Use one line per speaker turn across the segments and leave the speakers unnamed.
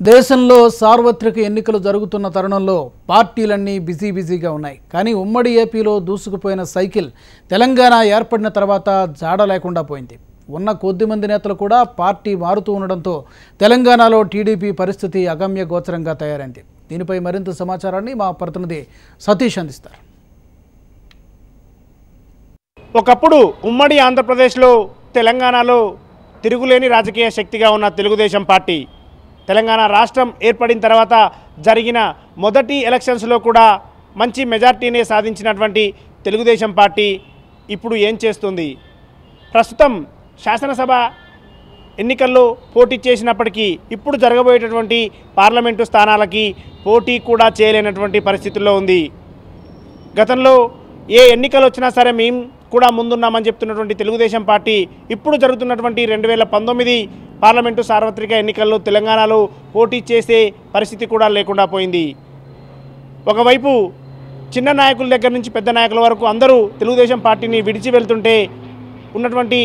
దేశంలో సార్వత్రిక ఎన్నికలు జరుగుతున్న తరుణంలో పార్టీలన్నీ బిజీగా ఉన్నాయి. కానీ ఉమ్మడి ఏపీలో దూసుకుపోయిన సైకిల్ తెలంగాణ ఏర్పడిన తర్వాత జాడ లేకుండా పోయింది. ఉన్న కొద్దిమంది నేతలు కూడా పార్టీ మారుతూ ఉండడంతో తెలంగాణలో టీడీపీ పరిస్థితి అగమ్య గోచరంగా తయారైంది. దీనిపై మరింత సమాచారాన్ని మా ప్రతినిధి సతీష్ అందిస్తారు.
ఒకప్పుడు ఉమ్మడి ఆంధ్రప్రదేశ్లో తెలంగాణలో తిరుగులేని రాజకీయ శక్తిగా ఉన్న తెలుగుదేశం పార్టీ తెలంగాణ రాష్ట్రం ఏర్పడిన తర్వాత జరిగిన మొదటి ఎలక్షన్స్లో కూడా మంచి మెజార్టీనే సాధించినటువంటి తెలుగుదేశం పార్టీ ఇప్పుడు ఏం చేస్తుంది? ప్రస్తుతం శాసనసభ ఎన్నికల్లో పోటీ చేసినప్పటికీ ఇప్పుడు జరగబోయేటటువంటి పార్లమెంటు స్థానాలకి పోటీ కూడా చేయలేనటువంటి పరిస్థితుల్లో ఉంది. గతంలో ఏ ఎన్నికలు వచ్చినా సరే మేము కూడా ముందున్నామని చెప్తున్నటువంటి తెలుగుదేశం పార్టీ ఇప్పుడు జరుగుతున్నటువంటి 2019 పార్లమెంటు సార్వత్రిక ఎన్నికల్లో తెలంగాణలో పోటీ చేసే పరిస్థితి కూడా లేకుండా పోయింది. ఒకవైపు చిన్న నాయకుల దగ్గర నుంచి పెద్ద నాయకుల వరకు అందరూ తెలుగుదేశం పార్టీని విడిచి వెళ్తుంటే ఉన్నటువంటి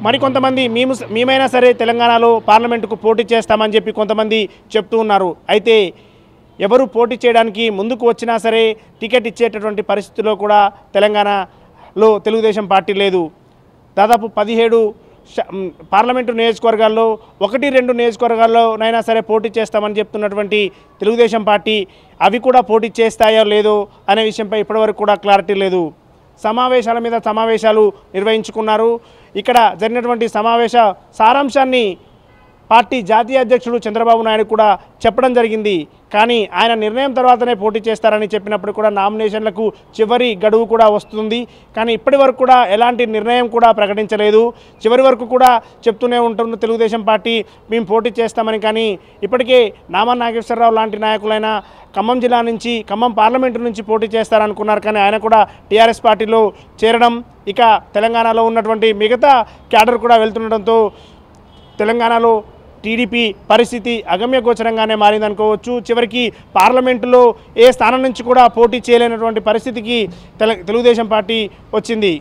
మరికొంతమంది మేమైనా సరే తెలంగాణలో పార్లమెంటుకు పోటీ చేస్తామని చెప్పి కొంతమంది చెప్తూ ఉన్నారు. అయితే ఎవరు పోటీ చేయడానికి ముందుకు వచ్చినా సరే టికెట్ ఇచ్చేటటువంటి పరిస్థితిలో కూడా తెలంగాణలో తెలుగుదేశం పార్టీ లేదు. దాదాపు 17 పార్లమెంటు నియోజకవర్గాల్లో 1-2 నియోజకవర్గాల్లోనైనా సరే పోటీ చేస్తామని చెప్తున్నటువంటి తెలుగుదేశం పార్టీ అవి కూడా పోటీ చేస్తాయో లేదో అనే విషయంపై ఇప్పటివరకు కూడా క్లారిటీ లేదు. సమావేశాల మీద సమావేశాలు నిర్వహించుకున్నారు. ఇక్కడ జరిగినటువంటి సమావేశ సారాంశాన్ని పార్టీ జాతీయ అధ్యక్షుడు చంద్రబాబు నాయుడు కూడా చెప్పడం జరిగింది. కానీ ఆయన నిర్ణయం తర్వాతనే పోటీ చేస్తారని చెప్పినప్పుడు కూడా నామినేషన్లకు చివరి గడువు కూడా వస్తుంది. కానీ ఇప్పటి వరకు కూడా ఎలాంటి నిర్ణయం కూడా ప్రకటించలేదు. చివరి వరకు కూడా చెప్తూనే ఉంటుంది తెలుగుదేశం పార్టీ మేము పోటీ చేస్తామని. కానీ ఇప్పటికే నామన్ నాగేశ్వరరావు లాంటి నాయకులైన ఖమ్మం జిల్లా నుంచి ఖమ్మం పార్లమెంటు నుంచి పోటీ చేస్తారనుకున్నారు. కానీ ఆయన కూడా టీఆర్ఎస్ పార్టీలో చేరడం, ఇక తెలంగాణలో ఉన్నటువంటి మిగతా క్యాడర్ కూడా వెళ్తుండడంతో తెలంగాణలో టీడీపీ పరిస్థితి అగమ్య గోచరంగానే మారిందనుకోవచ్చు. చివరికి పార్లమెంటులో ఏ స్థానం నుంచి కూడా పోటీ చేయలేనటువంటి పరిస్థితికి తెలుగుదేశం పార్టీ వచ్చింది.